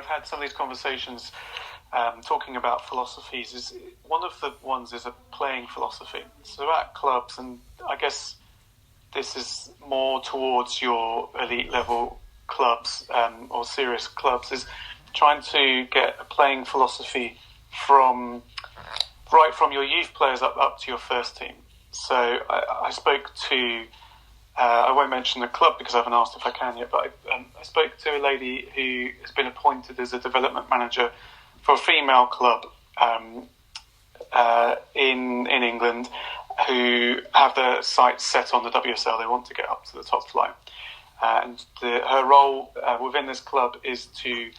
I've had some of these conversations talking about philosophies. Is one of the ones is a playing philosophy. So at clubs, and I guess this is more towards your elite level clubs or serious clubs, is trying to get a playing philosophy from your youth players up to your first team. So I spoke to, I won't mention the club because I haven't asked if I can yet, but I spoke to a lady who has been appointed as a development manager for a female club in England, who have their sights set on the WSL. They want to get up to the top flight. And her role within this club is to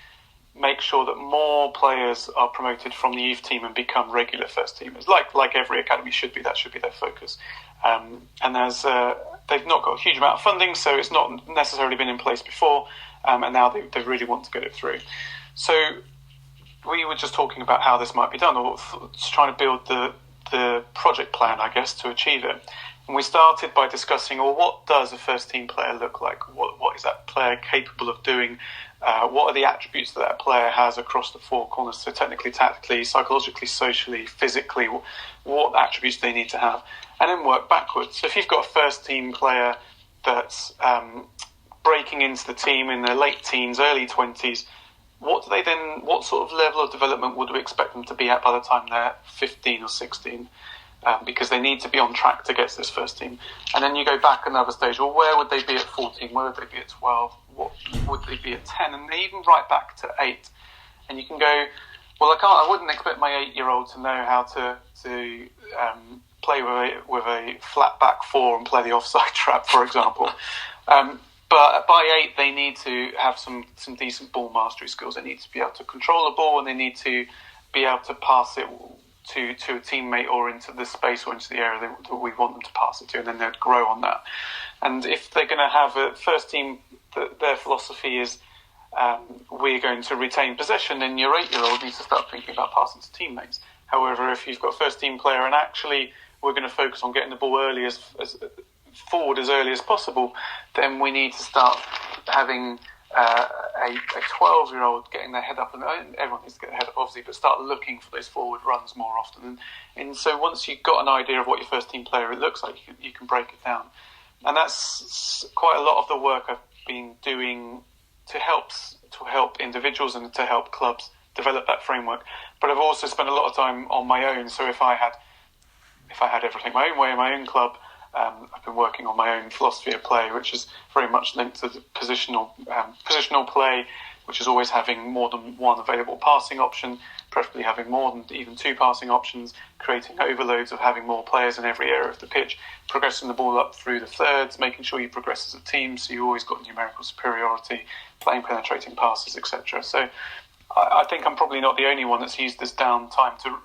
make sure that more players are promoted from the youth team and become regular first teamers, like every academy should be. That should be their focus. And they've not got a huge amount of funding, so it's not necessarily been in place before, and now they really want to get it through. So we were just talking about how this might be done, or just trying to build the project plan, I guess, to achieve it. And we started by discussing, well, what does a first team player look like? What is that player capable of doing? What are the attributes that player has across the four corners? So technically, tactically, psychologically, socially, physically, what attributes they need to have? And then work backwards. So if you've got a first team player that's breaking into the team in their late teens, early 20s, what sort of level of development would we expect them to be at by the time they're 15 or 16? Because they need to be on track to get to this first team. And then you go back another stage. Well, where would they be at 14? Where would they be at 12? What would they be at 10? And they even right back to 8. And you can go, well, I wouldn't expect my 8-year-old to know how to play with a flat back 4 and play the offside trap, for example. But by 8, they need to have some decent ball mastery skills. They need to be able to control the ball, and they need to be able to pass it to a teammate or into the space or into the area that we want them to pass it to, and then they'd grow on that. And if they're going to have a first team, their philosophy is we're going to retain possession, then your 8-year-old needs to start thinking about passing to teammates. However, if you've got a first team player and actually we're going to focus on getting the ball early as forward as early as possible, then we need to start having a 12-year-old getting their head up, and everyone needs to get their head up obviously, but start looking for those forward runs more often. And so once you've got an idea of what your first team player looks like, you can break it down. And that's quite a lot of the work I've been doing to help individuals and to help clubs develop that framework. But I've also spent a lot of time on my own. So if I had everything my own way in my own club, I've been working on my own philosophy of play, which is very much linked to the positional play, which is always having more than one available passing option, preferably having more than even 2 passing options, creating overloads of having more players in every area of the pitch, progressing the ball up through the thirds, making sure you progress as a team, so you always got numerical superiority, playing penetrating passes, etc. So I think I'm probably not the only one that's used this downtime to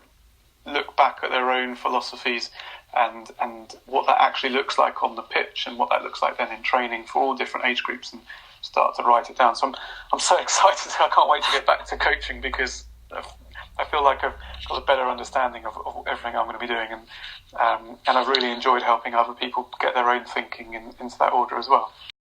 look back at their own philosophies and what that actually looks like on the pitch, and what that looks like then in training for all different age groups, and start to write it down. So I'm so excited. I can't wait to get back to coaching, because I feel like I've got a better understanding of everything I'm going to be doing, and I've really enjoyed helping other people get their own thinking into that order as well.